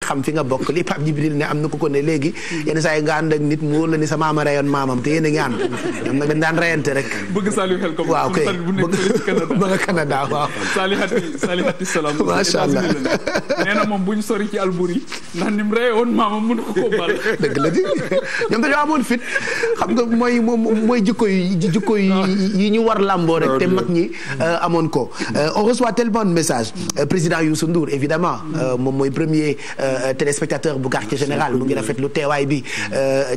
xam fi nga bokk li Pape Djibril ne am na ku ko ne léegi yenn saa yi nga ànd ak nit mu wóor la ni sa maama rayoon maamam te yéen a ngi ànd ñoom nag dañ daan rayante rek. bëgg Saliou xel comme waaw kay ba nga Canada waaw. Salihati Salam. macha allah nee na moom bu ñu sori ci Albouri ndax ni mu rayoon maamam mënu ko koo bal. dëgg la di ñoom dañoo amoon fit xam nga mooy jikko yi ñu war làmboo rek te mag ñi amoon ko. On reçoit tellement de messages. Président Youssou Ndour évidemment moom mooy premier téléspectateur bu quartier général mu ngi rafetlu teewaay bi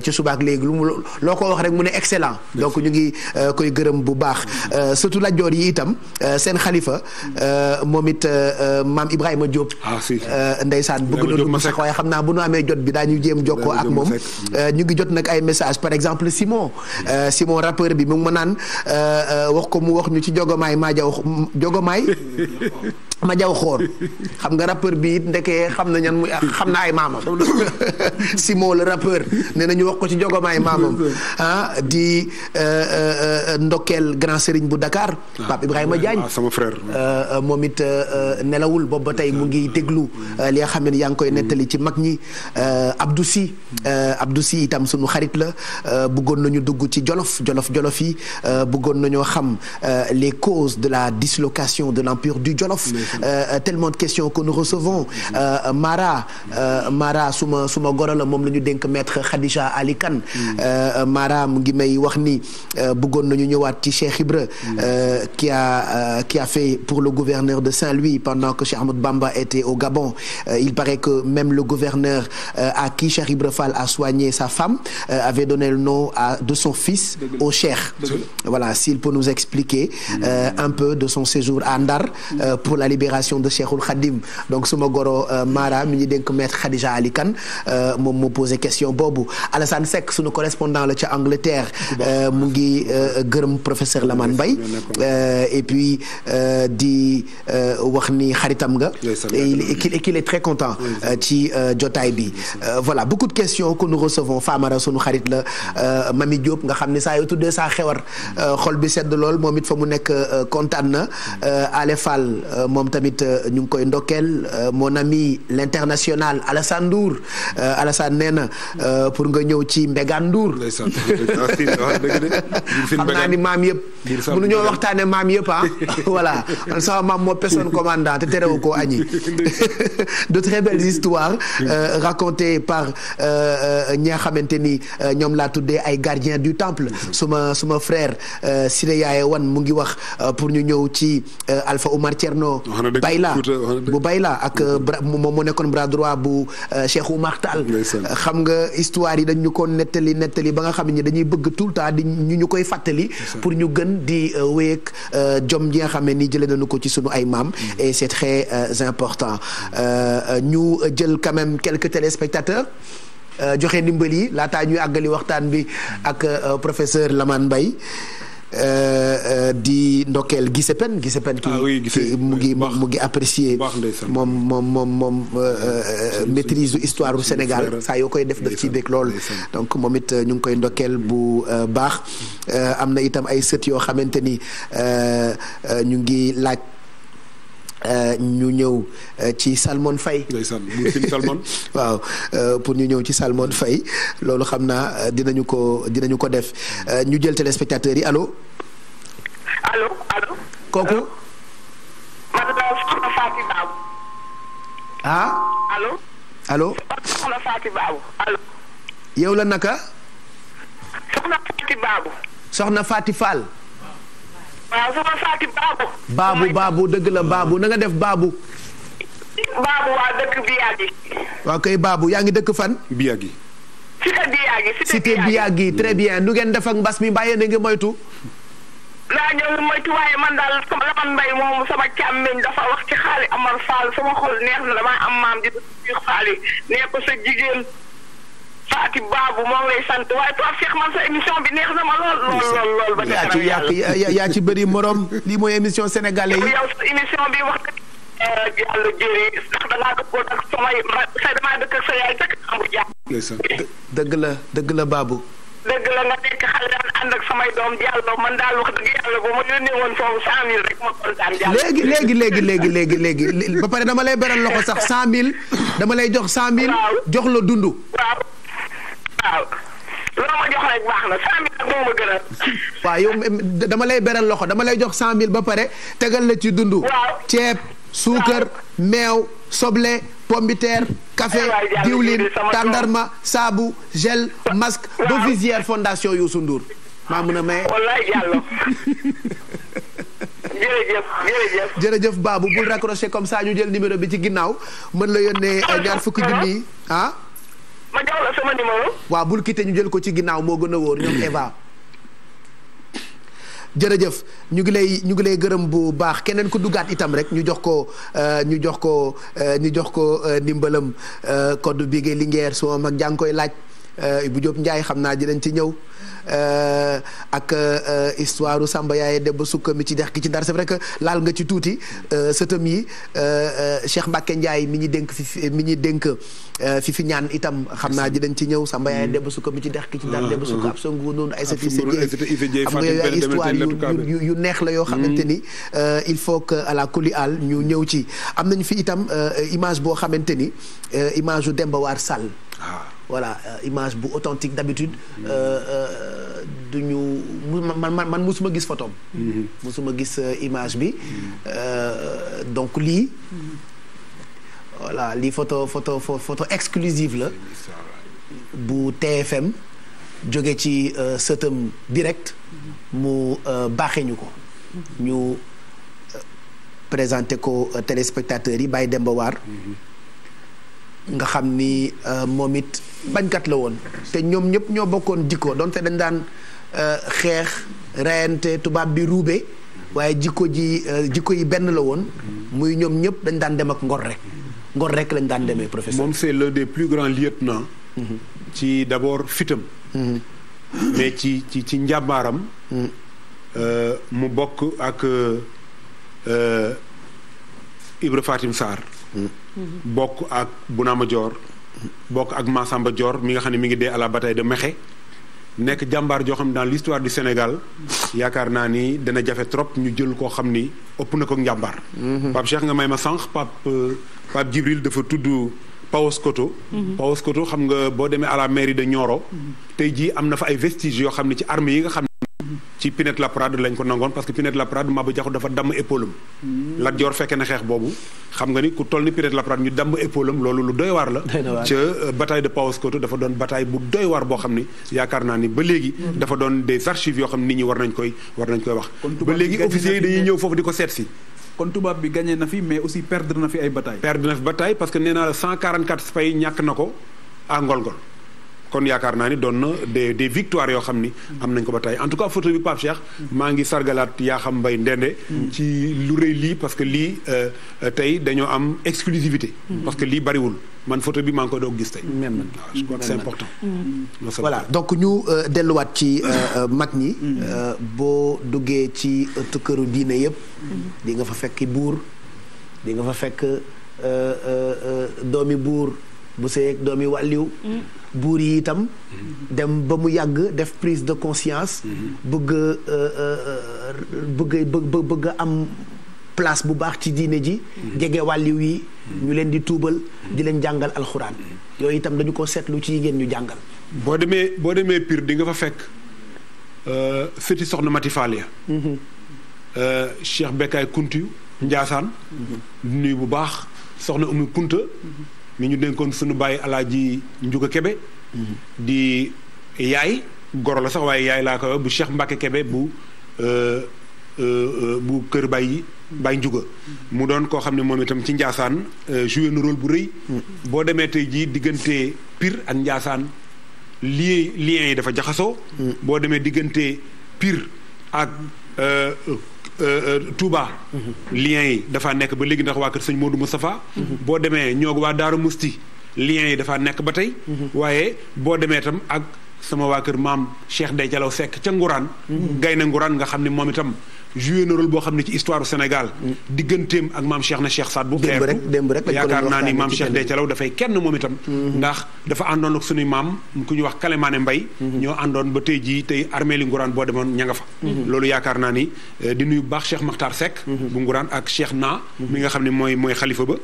ci suba ak léegi lu mu loo ko wax rek mu ne excellent donc ñu ngi koy gërëm bu baax surtout la joor yi itam seen xalifa moom it maam Ibrahima Diop. ndeysaan bëgg na dugg sax waaye xam naa bu nu amee jot bi daañu jéem jokkoo ak moom ñu ngi jot nag ay message par exemple Simon rappeur bi mu ngi ma naan wax ko mu wax ñu ci jogomaay ma jaw xoor xam nga rappeur bi it ndekee xam na ay maamam Simon le rappeur nee na ñu wax ko ci jogomaay maamam di ndokkeel grand serigne bu Dakar Pape Ibrahima Diagne sama frère moom it nelawul boobu ba tey mu ngi déglu li nga xam ne yaa ngi koy nettali ci mag ñi Abdou Sy itam sunu xarit la bëggoon nañu dugg ci jolof yi bëggoon nañoo xam les causes de la dislocation de l'empire du Jolof. Tellement de questions que nous recevons. Mara suma goro la moom la ñu dénk maître Khadija Ali Kane. Mara mu ngi may wax ni bëggoon nañu ñëwaat ci Cheikh Ibra qui a fait pour le gouverneur de Saint-Louis pendant que Cheikh Ahmadou Bamba était au Gabon. Il paraît que même le gouverneur à qui Cheikh Ibra Fall a soigné sa femme avait donné le nom de son fils au Cheikh. Voilà, s'il peut nous expliquer un peu de son séjour à Ndar pour la libération de Cheikhoul Khadim. Donc suma goro Mara mi ñu dénk maître Khadija Ali Kane moom moo posé question boobu. Alassane Seck sunu correspondant la ca Angleterre mu ngi gërëm professeur Lamane Mbaye et puis di wax ni xaritam nga et qu'il est très content ci jotaay bi. Voilà, beaucoup de questions que nous recevons. Famara sunu xarit la Mami Diop nga xam ne saa yoo tuddee saa xewar xol bi sedd lool moom it fa mu nekk kontaan na. Ale Fall moom tamit ñu ngi koy ndokkeel mon ami l'international Alassane Ndour Alassane nee na pour nga ñëw ci Mbégane Ndour. xam naa ni maam yëpp mënuñoo waxtaane maam yëpp voilà man sama maam moo personne commandant te terewu koo añi. De très belles histoires racontées par ñi nga xamante ni ñoom laa tuddee ay gardiens du temple. suma frère Siré Yaaye Wan mu ngi wax pour ñu ñëw ci Alpha Oumar Thierno Bayla ak moom mu nekkoon bras droit bu Cheikh Oumar Tall. xam nga histoire yi dañ ñu ko nettali ba nga xam ne dañuy bëgg tout le temps di ñu koy fàttali pour ñu gën di wéyeg jom ji nga xam ne ni jëlee nañu ko ci sunu ay maam. Et c'est très important ñu jël quand même quelques téléspectateurs joxe ndimbal yi laataa ñuy àggali waxtaan bi ak professeur Lamane Mbaye. di ndokkeel Gisepen ki mu ngi apprécier moom maîtrise histoire du Sénégal saa yoo koy def ci bëgg lool. donc moom it ñu ngi koy ndokkeel bu baax. am na itam ay sët yoo xamante ni ñu ngi laaj ñu ñëw ci Salmon Faye. waaw pour ñu ñëw ci Salmon Faye loolu xam naa dinañu ko def ñu jël téléspectateurs yi allo. kooku. man daal soxna Fatou Babou. allo. soxna Fatou Babou allo. yow la naka. soxna Fatou Babou. soxna Fatou Fall. waaw soxna Fatou Babou. Babou dëgg la Babou na nga def Babou. Babou waa dëkk Biagi. waaw kay Babou yaa ngi dëkk fan. Biagi. Cité Biagi très bien nu ngeen def ak mbas mi mbaa yéen a ngi moytu. laa ñëw moytu waaye man daal sama Lamane Mbaye moom sama càmmiñ dafa wax ci xaali Amar Fall sama xol neex na damaa am maam ji biir xaali nee ko sa jigéen Fatou Babou moo ngi lay sant waaye Pape Cheikh man sa émission bi neex na ma lool ba yaa ci bëri morom lii mooy émission sénégalais yi yow sa émission bi wax yàlla jëri ndax dangaa dëkkoon ak damaa dëkk ak sa yaay fekk amul jàmm dëgg la Babou dëgg la nga nekk xale daan ànd ak samay doom Diallo man daal wax dëgg yàlla ba ma yónnee woon foofu 100 000 rek ma kontaan Diallo. léegi ba pare dama lay beral loxo sax 100 000 dama lay jox 100 000. jox la dund. waaw loo ma jox rek baax na 100 000 ak moo ma gënal. waaw yow dama lay beral loxo dama lay jox 100 000 ba pare tegal la ci dund. ceeb suukar meew soble pombiteer café diwlin tàndarma saabu gel masque ba visière fondation Youssou Ndour maa mën a may. wallaay Diallo. jërëjëf Babou bul raccrocher comme ça ñu jël numéro bi ci ginnaaw mën la yónnee ñaar fukki junni ah. ma jox la sama numéro. waaw bul quitté ñu jël ko ci ginnaaw moo gën a wóor ñoom Eva. jërëjëf ñu ngi lay gërëm bu baax keneen ku duggaat itam rek ñu jox ko ndimbalam code bi ngay Linguère suma mag jàng koy laaj bu Diop Ndiaye xam naa dinañ ci ñëw ak histoire Samba Yaaye Demba Sukka mi ci dex gi ci Ndar c'est vrai que laal nga ci tuuti sëtam yi Cheikh Mbacke Ndiaye mi ñi dénk fi ñaan itam xam naa dinañ ci ñëw Samba Yaaye Demba Sukka mi ci dex gi ci Ndar Demba Sukka ab songu noonu ay sati xam nga yooyu ay histoire yu neex la yoo xamante ni il faut que à la kuli al ñu ñëw ci am nañu fi itam image boo xamante ni image u Demba War Sall voilà image bu authentique d'habitude duñu man musuma gis photom musuma gis image bi donc lii voilà lii photo exclusive la bu TFM jóge ci sëtam direct mu baaxee ñu ko ñu présenté ko téléspectateurs yi Baye Demba War nga xam ni moom it bañkat la woon te ñoom ñëpp ñoo bokkoon jikko donte dañ daan xeex reyante tubaab bi ruube waaye jikko yi benn la woon muy ñoom ñëpp dañ daan dem ak ngor rek lañ daan demee professeur. moom c'est l'un des plus grands lieutenants ci d'abord fitam mais ci njàmbaaram mu bokk ak Ibra Fatim Sarr bokk ak Bounama Dior bokk ak Massamba Dior mi nga xam ne mi ngi dee à la bataille de Mékhé nekk jàmbaar joo xam ne dans l'histoire du Sénégal yaakaar naa ni dana jafe trop ñu jël koo xam ni ëpp na ko njàmbaar Pape Cheikh nga may ma sànq Pape Djibril dafa tudd Paoskoto Paoskoto xam nga boo demee à la mairie de Nioro tey jii am na fa ay vestiges yoo xam ne ci armée yi nga xam ci Pinet-Laprade lañ ko nangoon parce que Pinet-Laprade Maba Diakhou dafa damm épaule am Lat Dior fekkee na xeex boobu xam nga ni ku toll ni Pinet-Laprade ñu damm épaule am loolu lu doy waar la ca bataille de Paoskoto dafa doon bataille bu doy waar boo xam ni yaakaar naa ni ba léegi dafa doon des archives yoo xam ni nit ñi war nañ koy wax ba léegi officiers yi dañuy ñëw foofu di ko seet si kon tubaab bi gagné na fi mais aussi perdre na fi ay bataille parce que nee naa la 144 fay ñàkk na ko à Ngolngol kon yaakaar naa ni doon na des victoires yoo xam ni am nañ ko ba tey en tout cas photo bi Pape Cheikh maa ngi sargalaat yaa xam mbay ndende ci lu rëy lii parce que lii tey dañoo am exclusivité parce que lii bariwul man photo bi maa ngi ko doog gis tey je crois que c'est important voilà donc ñu delluwaat ci mag ñi boo duggee ci ëttu këru diine yëpp di nga fa fekk buur di nga fa fekk doomi buur bu seeg doomi wàlliw buur yi itam dem ba mu yàgg def prise de conscience bëgg am place bu baax ci diine ji jege wàlliw yi ñu leen di tuubal di leen jàngal alxuraan yooyu itam dañu ko seetlu ci ngeen ñu jàngal boo demee Pire di nga fa fekk sëti soxna Mati Fall ya Cheikh Bekkaay Kunti Njaasaan nuyu bu baax soxna Umu Kunta mi ñu dénkoon suñu bàyyi alaaji Njuga Kebe di yaay goro la sax waaye yaay laa ko bu Cheikh Mbacke Kebe bu kër Baye Njuga mu doon koo xam ne moom itam ci Njaasaan joué na rôle bu rëy boo demee tey jii diggante Pire ak Njaasaan liens yi dafa jaxasoo boo demee diggante Pire ak Touba liens yi dafa nekk ba léegi ndax waa kër sëñ Modou Moustapha boo demee ñoo waa Daaru Musti liens yi dafa nekk ba tey waaye boo demee itam ak sama waa kër maam Cheikh Ndeye Jalaw Seck ca Nguraan Gaynde Nguraan nga xam ne moom itam joué na rôle boo xam ne ci histoire du Sénégal digganteem ak maam Cheikh na Cheikh Saad bu démb rek yaakaar naa ni maam Cheikh Dethialaw dafay kenn moom itam ndax dafa àndoon ak suñuy maam ku ñuy wax Kalemaane Mbay ñoo àndoon ba tey jii tey armée li Nguraan boo demoon ña nga fa loolu yaakaar naa ni di nuyu bu baax Cheikh Makhtar Seck bu Nguraan ak Cheikh Na mi nga xam ne mooy xalifa ba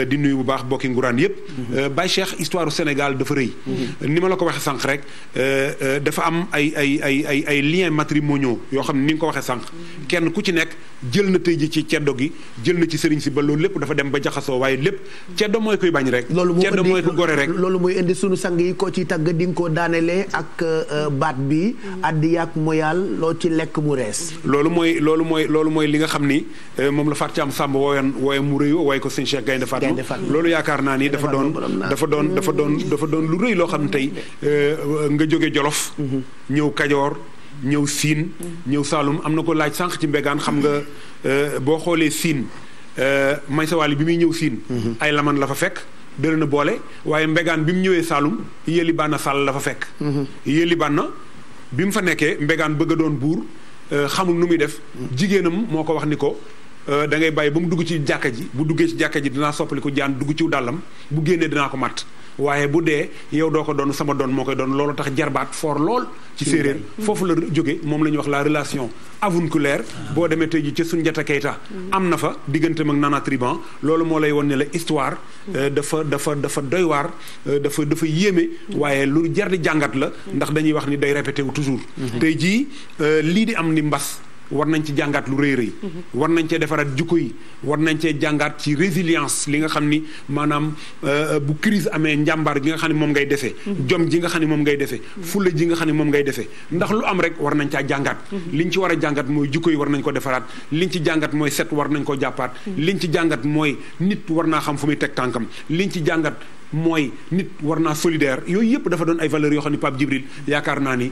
di nuyu bu baax bokki Nguraan yëpp Baye Cheikh histoire du Sénégal dafa rëy ni ma la ko waxee sànq rek dafa am ay liens matrimoniaux yoo xam ne ni nga ko waxee sànq kenn ku ci nekk jël na tey ji ci ceddo gi jël na ci sëriñ si ba loolu lépp dafa dem ba jaxasoo waaye lépp ceddo mooy koy bañ rek ceddo mooy ko gore rek loolu mooy indi sunu sang yi koo ci tàgg di nga ko daanelee ak baat bi addi yaak moyal loo ci lekk mu rees loolu mooy li nga xam ni moom la Fatou Thiam Samb wooye mu rëy waaye ko sëñ Cheikh Gaynde Fatma loolu yaakaar naa ni dafa doon lu rëy loo xam ne tey nga jóge Jolof ñëw Kajoor ñëw Siin ñëw Saalum am na ko laaj sànq ci Mbégaan xam nga boo xoolee Siin Maysa Wali bi muy ñëw Siin ay laman la fa fekk dëla na boole waaye Mbégaan bi mu ñëwee Saalum Yéli Banna Sall la fa fekk Yéli Banna bi mu fa nekkee Mbégaan bëgg a doon buur xamul nu muy def jigéenam moo ko wax ni ko da ngay bàyyi ba mu dugg ci jàkka ji bu duggee ci jàkka ji dinaa soppali ko jaan dugg ciw dàllam bu génnee dinaa ko matt waaye bu dee yow doo ko doon sama doon moo koy doon loolu tax jarbaat fort lool ci séeréer foofu la jóge moom la ñuy wax la relation avunculaire boo demee tey ji ca Soundiata Keita am na fa digganteem ak Nana Triban loolu moo lay won ne la histoire dafa doy waar dafa yéeme waaye lu jar di jàngat la ndax dañuy wax ni day répété wu toujours tey jii lii di am ni mbas war nañ ci jàngaat lu rëy rëy war nañ cee defaraat jukko yi war nañ cee jàngaat ci résilience li nga xam ni maanaam bu crise amee njàmbaar gi nga xam ne moom ngay defee jom ji nga xam ne moom ngay defee fulla ji nga xam ne moom ngay defee ndax lu am rek war nañ caa jàngaat liñ ci war a jàngat mooy jukko yi war nañ ko defaraat liñ ci jàngat mooy set war nañ ko jàppaat liñ ci jàngat mooy nit war naa xam fu muy teg tànkam liñ ci jàngat mooy nit war naa solidaire yooyu yëpp dafa doon ay valeurs yoo xam ne Pape Djibril yaakaar naa ni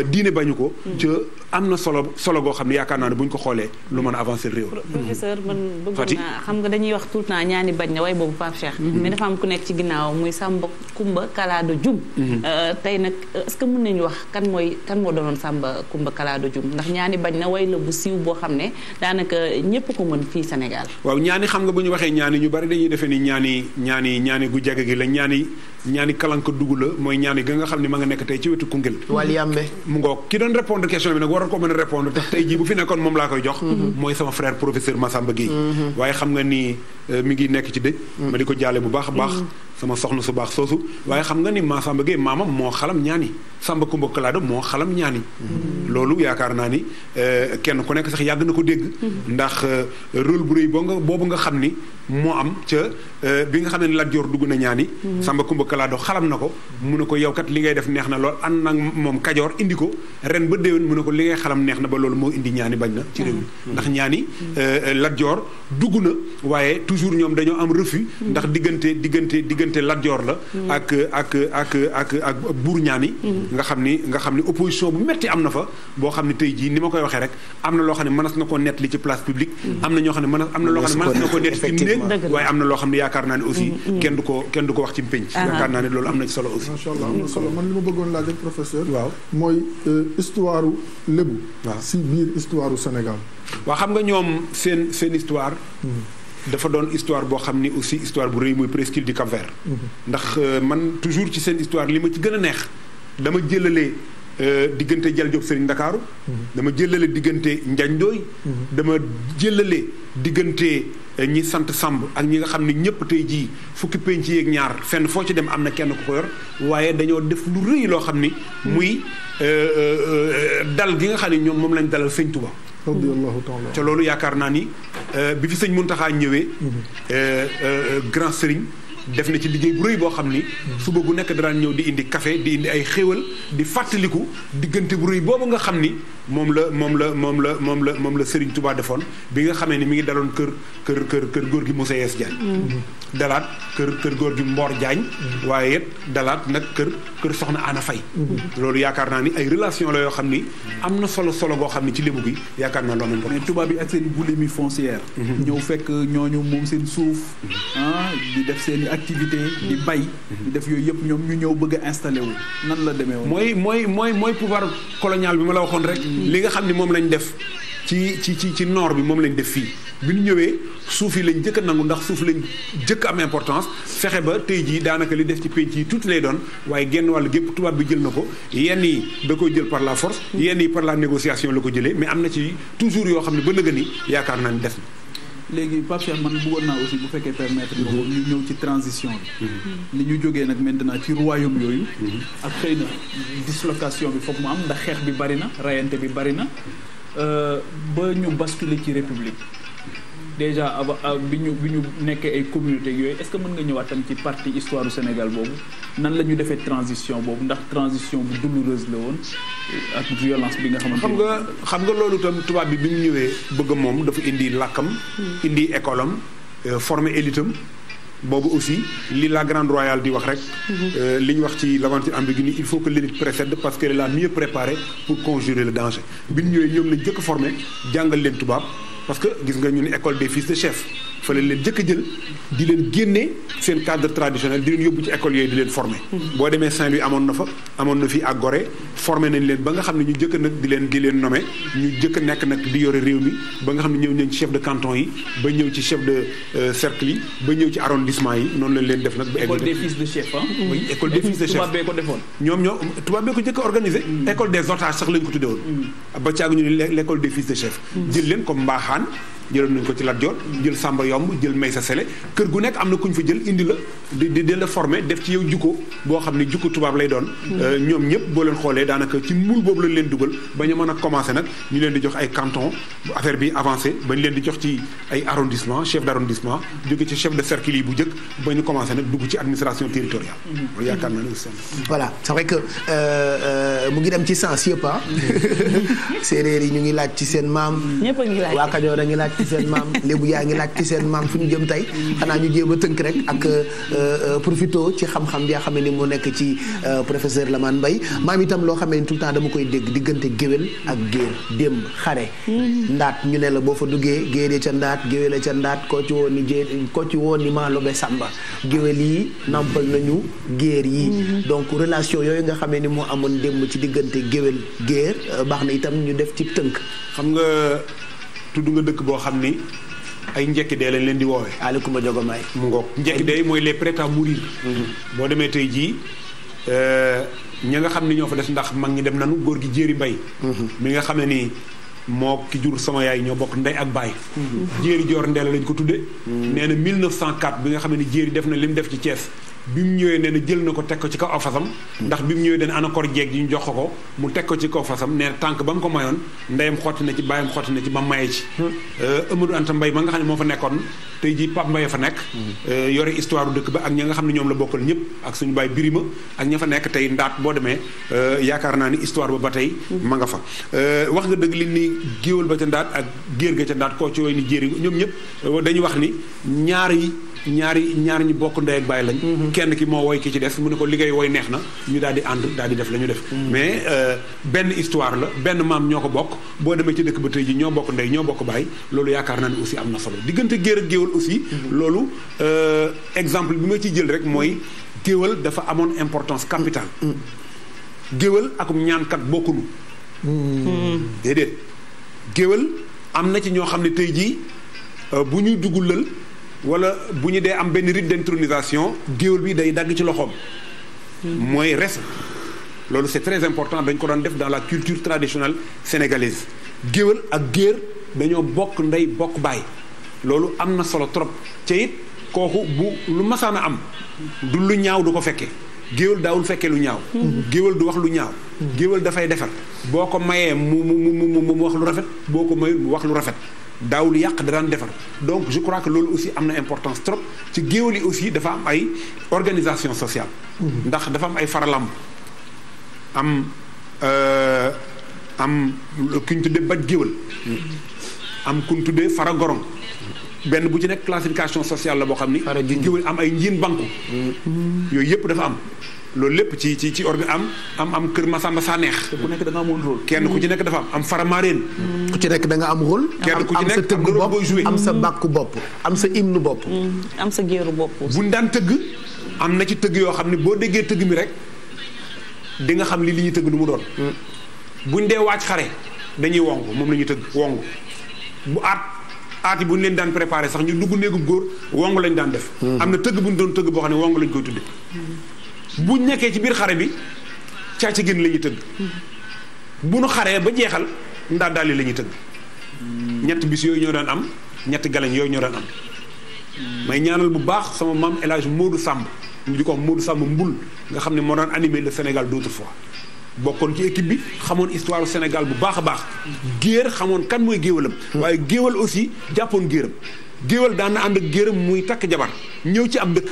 diine bañu ko ca am na solo goo xam ne yaakaar naa ne bu ñu ko xoolee lu mën a avancer réew professeur man bëgg naa xam nga dañuy wax tout le temps ñaani bañ na way boobu Pape Cheikh mais dafa am ku nekk ci ginnaaw muy Samba Kumba Kalaado Jum tey nag est-ce que mën nañu wax kan moo doonoon Samba Kumba Kalaado Jum ndax ñaani bañ na way la bu siiw boo xam ne daanaka ñëpp ko mën fii Sénégal waaw ñaani xam nga bu ñu waxee ñaani ñu bari dañuy defee ni ñaani gu jege gi la ñaani kalanka dugg la mooy ñaani ga nga xam ne ma nga nekk tey ci wetu Koungheul wàll yàmbe mu ngoog ki doon répondre question bi nag waroon ko mën a répondre tax tey jii bu fi nekkoon moom laa koy jox mooy sama frère professeur Massamba Gueye waaye xam nga ni mi ngi nekk ci dëj ma di ko jaale bu baax a baax sama soxna su baax soosu waaye xam nga ni Massamba Gueye maamam moo xalam ñaani Samba Kumba Kalaado moo xalam ñaani loolu yaakaar naa ni kenn ku nekk sax yàgg na ko dégg ndax rôle bu rëy boobu nga xam ni moo am ca bi nga xam ne Lat Joor dugg na ñaani Samba Kumba Kalaado xalam na ko mu ne ko yow kat li ngay def neex na lool ànd nag moom Kajoor indi ko ren ba déwén mu ne ko li ngay xalam neex na ba loolu moo indi ñaani bañ na ci réew mi ndax ñaani Lat Joor dugg na waaye toujours ñoom dañoo am refus ndax diggante Lat Joor la ak buur ñaani nga xam ni opposition bu metti am na fa boo xam ne tey jii ni ma koy waxee rek am na loo xam ne mënees na koo nett li ci place publique am na ñoo xam ne mënees na koo nett ci néeg waaye am na loo xam ne yaakaar naa ne aussi kenn du ko wax ci pénc yaakaar naa ne loolu am na ci solo aussi macha allah am na solo man li ma bëggoon laaj ak professeur waaw mooy histoire lébu si biir histoire Sénégal waaw xam nga ñoom seen histoire dafa doon histoire boo xam ni aussi histoire bu rëy muy presqu'île du Cap-Vert ndax man toujours ci seen histoire li ma ci gën a neex dama jëlalee diggante Jal Diop Serigne Ndakaaru dama jëlale diggante Njañ Ndooy dama jëlale diggante ñi sant Samb ak ñi nga xam ne ñëpp tey jii fukki penc yeeg ñaar fenn foo ci dem am na kenn ku ko yor waaye dañoo def lu rëy loo xam ni muy dal gi nga xam ne ñoom moom lañ dalal Sëñ Tuba radiyallahu ta'ala ca loolu yaakaar naa ni bi fi Sëñ Muntaxa ñëwee grand Serigne def na ci liggéey bu rëy boo xam ni suba gu nekk daraan ñëw di indi café di indi ay xéewal di fàttaliku diggante bu rëy boobu nga xam ni moom la Serigne Touba defoon bi nga xamee ni mi ngi daloon kër góor gi Moussa Yes Diagne dalaat kër góor gi Mbor Diagne waaye it dalaat nag kër soxna Ana Faye loolu yaakaar naa ni ay relation la yoo xam ni am na solo goo xam ni ci lébu gi yaakaar naa loolu mais tubaab bi ak seen boulimie foncière ñëw fekk ñooñu moom seen suuf di def seen activité di bay di def yooyu yëpp ñoom ñu ñëw bëgg a installé wu nan la demee woon mooy pouvoir colonial bi ma la waxoon rek li nga xam ni moom lañ def ci nord bi moom lañ def fii bi ñu ñëwee suuf yi lañ jëkk a nangu ndax suuf lañ jëkk am importance fexe ba tey jii daanaka li def ci penc yi tuuti lay doon waaye genn wàll gépp tubaab bi jël na ko yenn yi da koy jël par la force yenn yi par la négociation la ko jëlee mais am na ci toujours yoo xam ne ba nëga ni yaakaar naa ni def na. léegi Pape Cheikh man bëggoon naa aussi bu fekkee permettre nga ko ñu ñëw ci transition bi ni ñu jógee nag maintenant ci royaume yooyu ak xëy na dislocation bi foog mu am ndax xeex bi bari na rayante bi bari na ba ñu basculer ci république déjà bi ñu nekkee ay communauté yooyu est-ce que mën nga ñëwaat tam ci partie histoire du Sénégal boobu nan la ñu defee transition boobu ndax transition bu douloureuse la woon ak violence bi nga xamante xam nga loolu tam tubaab bi mu ñëwee bëgg moom dafa indi làkkam indi école am former élite am boobu aussi li la grande royale di wax rek li ñu wax ci l'aventure ambiguë il faut que l'élite précède parce qu'elle est la mieux préparée pour conjurer le danger bi ñu ñëwee ñoom lañ jëkk formé jàngal leen tubaab parce que gis nga ñu ne école des fils de chef fa leen jëkk a jël di leen génne seen cadre traditionnel di leen yóbbu ci école yooyu di leen formé boo demee Saint-Louis amoon na fii ak Gorée formé nañ leen ba nga xam ne ñu jëkk nag di leen nommé ñu jëkk nekk nag di yore réew mi ba nga xam ne ñëw nañ ci chef de canton yi ba ñëw ci chef de cercle yi ba ñëw ci arrondissement yi noonu lañ leen def nag ba école des fils de chef oui école des fils de chef tubaab bee ko defoon tubaab bee ko jëkk a organisé école des otages sax lañ ko tuddee woon ba caag ñu ne l'école des fils de chef jël leen comme mbaaxaan jëloon nañ ko ci Lat Joor jël Samba Yomb jël Maysa Sele kër gu nekk am na ku ñu fa jël indi la di la formé def ci yow jukko boo xam ne jukko tubaab lay doon ñoom ñëpp boo leen xoolee daanaka ci moule boobu lañ leen dugal ba ñu mën a commencé nag ñu leen di jox ay canton affaire bi avancé ba ñu leen di jox ci ay arrondissement chef d'arrondissement jóge ci chef de cercle yi bu njëkk ba ñu commencé nag dugg ci administration territoriale yaakaar naa ne aussi voilà c'est vrai que mu ngi dem ci sens yëpp séeréer yi ñu ngi laaj ci seen maam waa Kajoor a ngi laaj ci seen maam lébu yaa ngi laaj ci seen maam fu ñu jëm tey xanaa ñu jéem a tënk rek ak profito ci xam-xam bi nga xam ne ni moo nekk ci professeur Lamane Mbaye maam itam loo xam ne tout le temps dama koy dégg diggante géwél ak géer démb xare ndaat ñu ne la boo fa duggee géer ca ndaat géwél ca ndaat koo ci woon ni géer koo ci woon ni maa lobe sàmba géwél yi nampal nañu géer yi donc relation yooyu nga xam ne ni moo amoon démb ci diggante géwél géer baax na itam ñu def ci tënk xam nga tudd nga dëkk boo xam ni ay njekki dee lañ leen di woowee. Aliou Jogomaay. mu ngoog njekki dee mooy les prêts à mourir. boo demee tey jii ña nga xam ne ñoo fa des ndax mag ñi dem nanu góor gi Jéeri Mbay mi nga xam ne nii moo ki jur sama yaay ñoo bokk ndey ak baay. Jéeri Joor Ndeela lañ ko tudde nee na 1904 bi nga xam ne ni Jéeri def na li mu def ci Thiès. bi mu ñëwee nee na jël na ko teg ko ci kaw aw fasam ndax bi mu ñëwee dana anakor jeeg yi ñu jox ko mu teg ko ci kaw fasam nee na tànk ba mu ko mayoon ndeyam xotti na ci bàyyam xotti na ci ba maye ci Amadou Anta Mbaye ma nga xam ne moo fa nekkoon tey jii Pape Mbaye fa nekk yore histoire u dëkk ba ak ña nga xam ne ñoom la bokkal ñëpp ak suñu baay Birima ak ña fa nekk tey ndaat boo demee yaakaar naa ni histoire ba ba tey ma nga fa wax nga dëgg li ni géwal ba ca ndaat ak géer ga ca ndaat koo ci woy ni jéeri ñoom ñëpp dañuy wax ni ñaar ñi bokk ndey ak baay lañ kenn ki moo woy ki ci des mu ne ko liggéey woy neex na ñu daal di ànd daal di def la ñu def mais benn histoire la benn maam ñoo ko bokk boo demee ci dëkk ba tey ji ñoo bokk ndey ñoo bokk baay loolu yaakaar naa ne aussi am na solo diggante géer ak géwal aussi loolu exemple bi ma ciy jël rek mooy géwal dafa amoon importance capitale géwal akum ñaankat bokkunu déedéet géwal am na ci ñoo xam ne tey jii bu ñuy dugg lël wala bu ñu dee am benn rite d'intronisation géwél bi day dagg ci loxoom mooy res loolu c'est très important dañ ko doon def dans la culture traditionnelle sénégalaise géwél ak géer dañoo bokk ndey bokk baay loolu am na solo trop ca it kooku bu lu masaan a am du lu ñaaw du ko fekkee géwél daawul fekkee lu ñaaw géwél du wax lu ñaaw géwél dafay defar boo ko mayee mu wax lu rafet boo ko mayul mu wax lu rafet daawul yàq da daan defar donc je crois que loolu aussi am na importance trop ci géwél yi aussi dafa am ay organisation sociale ndax dafa am ay faralamb am ku ñu tuddee baj géwél am ku ñu tuddee fara gorong benn bu ci nekk classification sociale la boo xam ni géwél am ay njiin banku yooyu yëpp dafa am loolu lépp ci orga am kër Masamba Saneex ku nekk da nga amoon rôle kenn ku ci nekk dafa am faramareen ku ci nekk da nga am rôle kenn ku ci nekk am sa tëgg bopp am sa bàkku bopp am sa hymne bopp am sa géeru bopp buñ daan tëgg am na ci tëgg yoo xam ne boo déggee tëgg mi rek di nga xam li ñuy tëgg lu mu doon buñ dee waaj xare dañuy wong moom la ñuy tëgg wong bu aat yi bu ñu leen daan préparé sax ñu dugg néegu góor wong lañ daan def. am na tëgg bu ñu doon tëgg boo xam ne wong lañ koy tudde bu nekkee ci biir xare bi caaca gën la ñuy tëgg. bu nu xaree ba jeexal ndaa daal la ñuy tëgg. ñetti bis yooyu ñoo daan am ñetti galañ yooyu ñoo daan am. may ñaanal bu baax sama maam El Hadj Modou Samb ñu di ko wax Modou Samb Mbul nga xam ne moo daan animé le Sénégal d'autrefois bokkoon ci équipe bi xamoon histoire Sénégal bu baax a baax. géer xamoon kan mooy géwalam. waaye géwal aussi jàppoon géeram. géwal daan na ànd ak géeram muy takk jabar ñëw ci am dëkk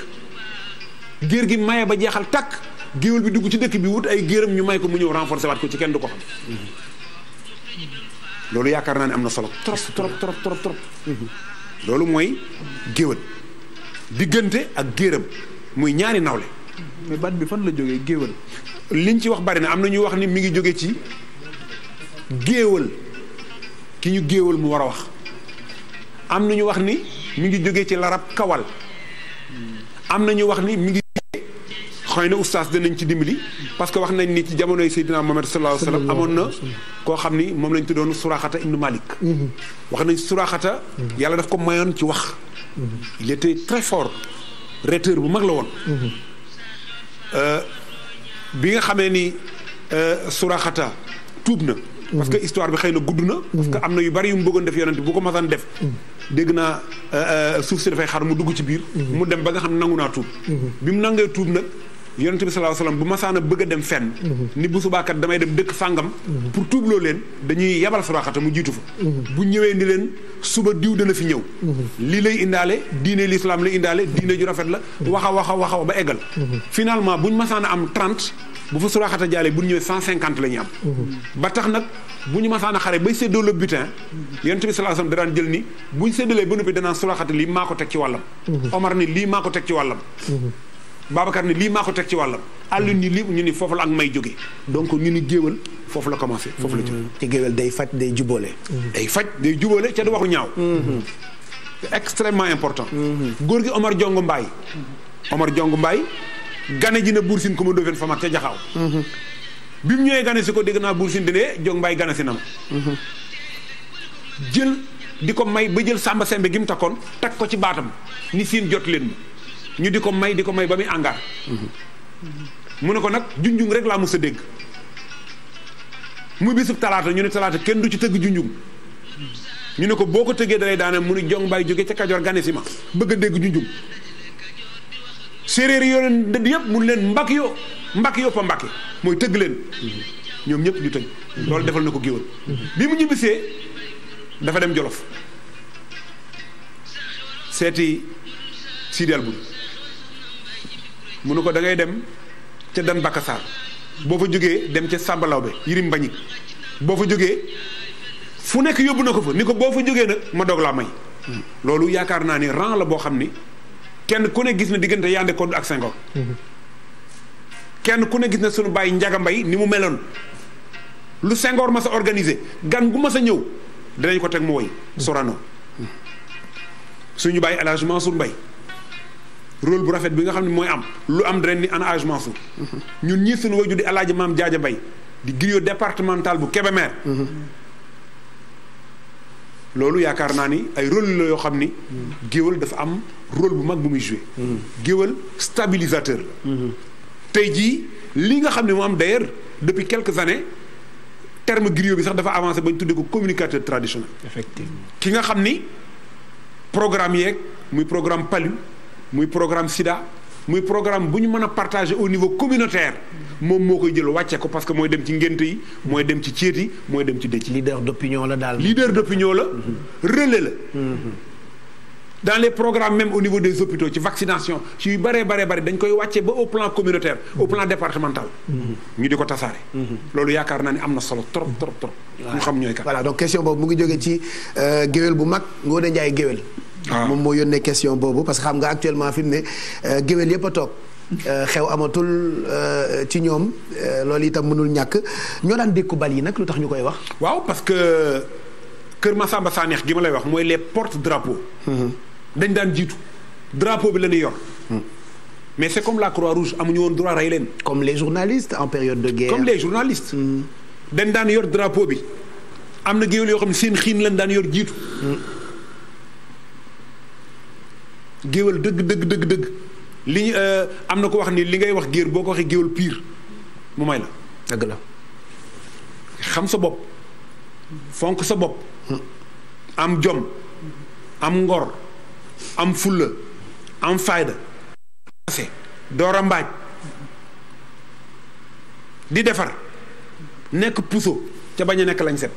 géer gi maye ba jeexal takk géwal bi dugg ci dëkk bi wut ay géeram ñu may ko mu ñëw renforcer waat ko ci kenn du ko xam. loolu yaakaar naa ne am na solo trop. loolu mooy géwal diggante ak géeram muy ñaari nawle. mais baat bi fan la jógee géwal. liñ ci wax bari na am na ñuy wax ni mi ngi jóge ci géewal ki ñu géewal mu war a wax am na ñu wax ni mi ngi jóge ci larab kawal am na ñu wax ni mi ngi xëy na oustaz danañ ci dimbali parce que wax nañ ni ci jamonoy Seydina Muhammad sallallahu alayhi wa sallam amoon na koo xam ni moom lañ tuddoon Suraxata ibnu Malik wax nañ Suraxata yàlla daf ko mayoon ci wax il était très fort rhéteur bu mag la woon bi nga xamee ni Suraxata tuub na parce que histoire bi xëy na gudd na parce que am na yu bari yu mu bëggoon def yonent bu ko masaan def dégg naa suuf si dafay xar mu dugg ci biir mu dem ba nga xam ne nangu naa tuub bi mu nangee tuub nag yonent bi sallallahu alayhi wasallam bu masaan a bëgg a dem fenn ni bu subaakat damay dem dëkk sàngam pour tuubloo leen dañuy yabal Suraxata mu jiitu fa bu ñëwee ni leen suba diw dana fi ñëw lii lay indaale diine l'islam lay indaale diine ju rafet la waxa ba eggal finalement buñ masaan a am 30 bu fa Suraxata jaalee bu ñu ñëwee 150 la ñuy am ba tax nag bu ñu masaan a xare bay séddoo le butin yonent bi sallallahu alayhi wasallam daan jël ni buñ séddalee ba noppi danaan Suraxata lii maa ko teg ci wàllam Omar ni lii maa ko teg ci wàllam Babacar ni lii maa ko teg ci wàllam àllu ni lii ñu ni foofu la ak may jóge donc ñu ni géwal foofu la commencé foofu la jóge ci géwal day faj day jubóole day faj day jubóole ca du waxu ñaaw c'est extrêmement important góor gi Omar Jongu Mbaay gane ji na Buur Siin ko ma dofeen fa mag ca jaxaaw bi mu ñëwee gane si ko dégg naa Buur Siin dine Jong Mbaay gane si na ma jël di ko may ba jël sàmba sembe gi mu takkoon takk ko ci baatam ni siin jot leen ma ñu di ko may ba muy àngaar mu ne ko nag junjung rek laa mës a dégg muy bisub talaata ñu ne talaata kenn du ci tëgg junjung ñu ne ko boo ko tëggee dalay daane mu ni Jong Mbaay jóge ca Kajoor gane si ma bëgg a dégg junjung séeréer yoo leen dëdd yëpp mun leen mbakk yoo fa mbakki mooy tëgg leen ñoom ñëpp ñu tëgg loolu defal na ko géwël bi mu ñibbisee dafa dem Jolof seeti Sidi Albouri mu ne ko da ngay dem ca Dan Bakassar boo fa jógee dem ca Samba Lawbe Yirim Mbañik boo fa jógee fu nekk yóbbu na ko fa ni ko boo fa jógee nag ma doog laa may loolu yaakaar naa ni rang la boo xam ni kenn ku ne gis na diggante Yandé Codou ak Senghor kenn ku ne gis na suñu bàyyi Njaga Mbay ni mu meloon lu Senghor ma sa organisé gan gu ma sa ñëw dinañ ko teg mu woy Sorano suñu bàyyi El Hadj Mansour Mbay rôle bu rafet bi nga xam ne mooy am lu am danañ ni ana Hadj Mansour ñun ñii suñu waju di El Hadj Maam Jaaja Mbay di griot départemental bu Kébémer loolu yaakaar naa ni ay rôle la yoo xam ni géwël dafa am rôle bu mag bu muy joué géwël stabilisateur la tey jii li nga xam ne moo am d'ailleurs depuis quelques années terme griot bi sax dafa avancé ba ñu tuddee ko communicateur traditionnel effectivement ki nga xam ni programme yeeg muy programme Palu muy programme Sida muy programme bu ñu mën a partager au niveau communautaire moom moo koy jël wàcce ko parce que mooy dem ci ngénte yi mooy dem ci céet yi mooy dem ci dëcc leader d'opinion la daal leader d'opinion la relais la dans les programmes même au niveau des hôpitaux ci vaccination ci yu bëree dañ koy wàcce ba au plan communautaire au plan départemental ñu di ko tasaare loolu yaakaar naa ni am na solo trop ñu xam ñooy kat voilà donc question boobu mu ngi jógee ci géwél bu mag Ngoné Ndiaye géwél moom moo yónnee question boobu parce que xam nga actuellement fi mu ne géwél yëpp a toog xew amatul ci ñoom loolu itam mënul ñàkk ñoo daan dékku bal yi nag lu tax ñu koy wax waaw parce que Kër Masamba Saneex gi ma lay wax mooy les porte-drapeaux dañ daan jiitu drapeau bi la ñuy yor mais c'est comme la Croix-Rouge amuñu woon droit rey leen comme les journalistes en période de guerre comme les journalistes dañ daan yor drapeau bi am na géwél yoo xam ne seen xiin lañ daan yor jiitu. géwél dëgg li ñu am na ko wax ni li ngay wax géer boo ko waxee géwél pire mu may la. dëgg la. xam sa bopp fonk sa bopp. am jom am ngor am fulla am fayda. door a mbaaj di defar nekk puso ca bañ a nekk lañ set.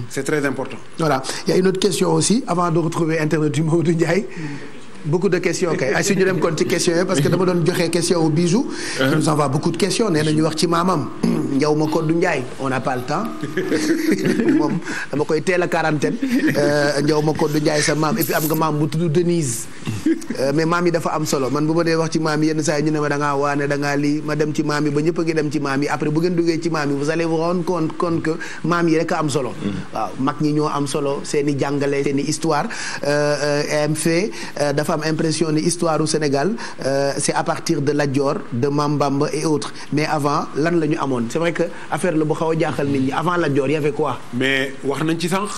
C'est très important. Voilà, il y a une autre question aussi avant de retrouver internet du Maodo Ndiaye. Beaucoup de questions kay ay suñu dem kon ci questions yi parce que dama doon joxe question au bijou. qui nous envoie beaucoup de questions nee na ñu wax ci maamam. Njaw ma Koddu Ndiaye on n'a pas le temps moom dama koy teel a quarantaine Njaw ma Koddu Ndiaye sa maam et puis am nga maam bu tudd Denise mais maam yi dafa am solo man bu ma dee wax ci maam yi yenn saa yi ñu ne ma da ngaa waane da ngaa lii ma dem ci maam yi ba ñëpp a ngi dem ci maam yi après bu ngeen duggee ci maam yi vous allez vous rendre compte que maam yi rek a am solo. waaw mag ñi ñoo am solo seen i jàngale seen i histoire dafa am impression ni histoire au Sénégal c'est à partir de Lat Dior de Mame Bamba et autres mais avant lan la ñu amoon c'est vrai que affaire la bu xaw a jaaxal nit ñi avant Lat Dior y avait quoi. mais wax nañ ci sànq.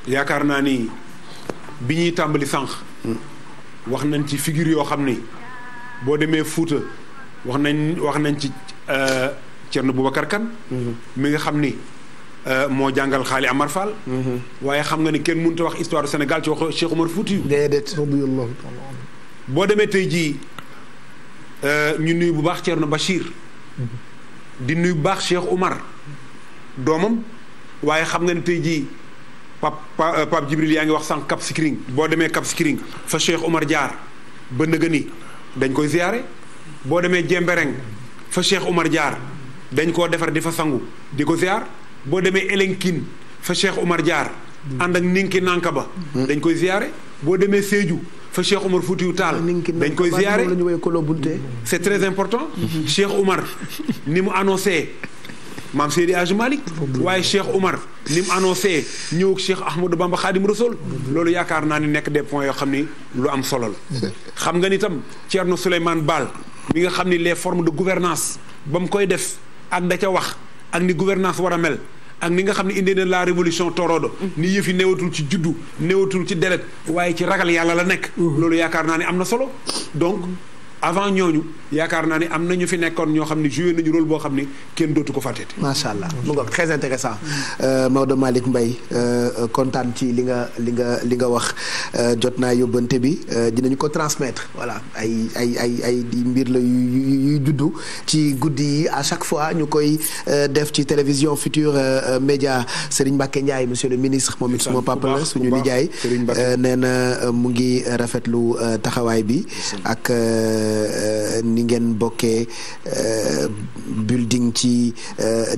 yaakaar naa ni bi ñuy tàmbali sànq. wax nañ ci figure yoo xam ni boo demee Fuuta wax nañ ci Thierno Boubacar Kane. mi nga xam ni moo jàngal Xaali Amar Fall. waaye xam nga ni kenn mënut a wax histoire du Sénégal ci wax Cheikh Omar Foutiyou. déedéet. boo demee tey jii ñu nuyu bu baax Thierno Bachir. di nuyu bu baax Cheikh Omar doomam waaye xam nga ni tey jii Pape Djibril yaa ngi wax sànq Cap Skirring boo demee Cap Skirring fa Cheikh Omar jaar ba nëga ni dañ koy ziyaare boo demee Jembereng fa Cheikh Omar jaar dañ koo defar di fa sangu di ko ziyaar boo demee Elenkin fa Cheikh Omar jaar ànd ak ninki nanka ba dañ koy ziyaare boo demee Sédhiou fa Cheikh Omar Foutiyou Tall dañ koy ziyaare c'est très important Cheikh Omar ni mu annoncé maam Seydi Hadji Malick waaye Cheikh Omar ni mu annoncé ñëw Cheikh Ahmadou Bamba Khadim Rassoul loolu yaakaar naa ni nekk des points yoo xam ni lu am solo la xam nga ni tam Thierno Souleymane Baal mi nga xam ni les formes de gouvernance ba mu koy def ak da ca wax ak ni gouvernance war a mel ak ni nga xam ne indi na la révolution torodo ni yëf yi néewatul ci juddu néewatul ci deret waaye ci ragal yàlla la nekk loolu yaakaar naa ni am na solo donc avant ñooñu yaakaar naa ni am na ñu fi nekkoon ñoo xam ne joué nañu rôle boo xam ni kenn dootu ko fàtteeti. macha allah mu ngoog très intéressant Maodo Malick Mbaye kontaan ci li nga wax jot naa yóbbante bi dinañu ko transmettre voilà ay di mbir la yuy juddu ci guddi yi à chaque fois ñu koy def ci télévision Futurs Médias Serigne Mbacké Ndiaye monsieur le ministre moom it suma papa la suñu nijaay nee na mu ngi rafetlu taxawaay bi ak. ni ngeen bokkee building ci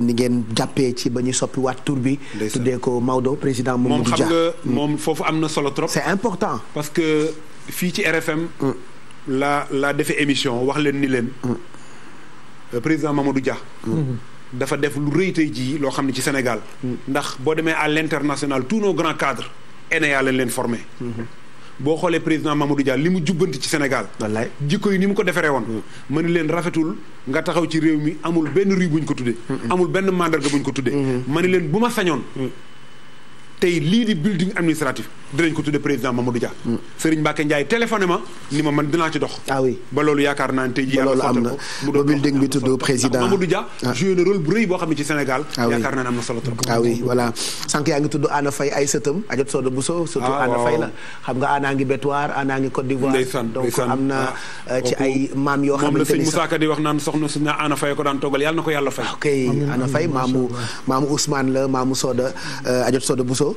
ni ngeen jàppee ci ba ñu soppi waat tur bi tuddee ko Maodo président Mamadou Dia moom xam nga moom foofu am na solo trop c'est important parce que fii ci RFM la defee émission wax leen ni leen président Mamadou Dia dafa def lu rëy tey jii loo xam ne ci Sénégal ndax boo demee à l'international tous nos grands cadres ENEA lañ leen formé boo xoolee président Mamadou Dia li mu jubbanti ci Sénégal wallaay jikko yi ni mu ko defaree woon ma ni leen rafetul nga taxaw ci réew mi amul benn rue buñ ko tuddee amul benn mandarga buñ ko tuddee ma ni leen bu ma sañoon tey lii di building administratif dinañ ko tuddee président Mamadou Dia Serigne Mbacké Ndiaye téléphoné ma ni ma man dinaa ci dox oui ba loolu yaakaar naa ne tey ji yàlla am na ba building bi tudd président Mamadou Dia joué na rôle bu rëy boo xam ne ci Sénégal yaakaar naa ne am na solo trop oui voilà sànq yaa ngi tudd Anna Faye ay sëtam Adjot Soda Bousso surtout Anna Faye la xam nga Anna ngi Bétoir Anna ngi Côte d'Ivoire donc am na ci ay maam yoo xamante ni sax Moussa Ka di wax naan soxna su na Anna Faye ko daan toggal yàlla na ko yàlla fay ok Anna Faye maamu Ousmane la maamu Soda Adjot Soda Bousso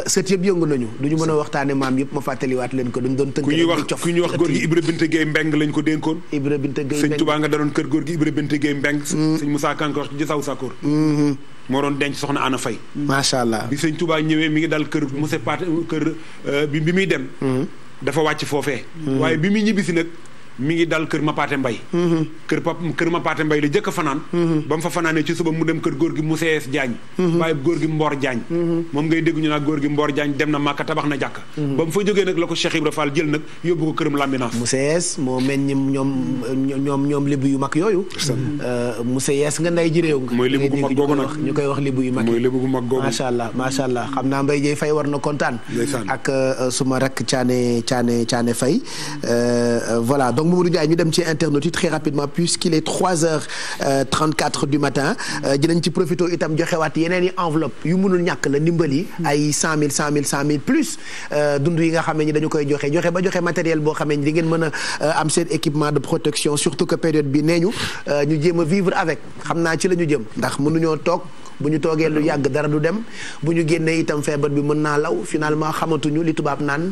yëpp yëngu nañu du ñu mën a waxtaane maam yëpp ma fàttaliwaat leen ko dañ doon tënk ku ñuy wax góor gi Ibra Binte Gueye Mbeng lañ ko dénkoon Ibra Binte Gueye Mbeng sëñ Touba nga da doon kër góor gi Ibra Binte Gueye Mbeng sëñ Moussa Kanko wax ci Gisaw Sakoor moo doon denc soxna Anna Faye macha allah bi sëñ Touba ñëwee mi ngi dal kër monsieur Paate kër bi muy dem dafa wàcc foofee waaye bi muy ñibbisi nag mi ngi dal kër Mapaate Mbay kër Mapaate Mbay la jëkk a fanaan ba mu fa fanaanee ci suba mu dem kër góor gi Musees Jaañ bàyyi góor gi Mboor Jaañ moom ngay dégg ñu naan góor gi Mboor Jaañ dem na Màkka tabax na jàkk ba mu fa jógee nag la ko Cheikh Ibra Fall jël nag yóbbu ko këram Lambinaas Musees moo meññ ñoom libu yu mag yooyu Musees nga nday ji réew nga mooy libu gu mag googu nag ñu koy wax libu yu mag mooy libu gu mag googu macha allah xam naa Mbaye Dieye Faye war na kontaan ak suma rakk Thiané Faye voilà donc Mamadou Ndiaye ñu dem ci internet yi très rapidement puisqu'il est 3h34 du matin dinañ ci profité itam joxewaat yeneen i enveloppe yu mënul ñàkk la ndimbal yi ay 100 000 plus dund yi nga xam ne dañu koy joxe ba joxe matériel boo xam ne di ngeen mën a am seen équipement de protection surtout que période bi nee ñu jéem a vivre avec xam naa ci la ñu jëm ndax mënuñoo toog bu ñu toogee lu yàgg dara du dem bu ñu génnee itam feebar bi mën naa law finalement xamatuñu li tubaab naan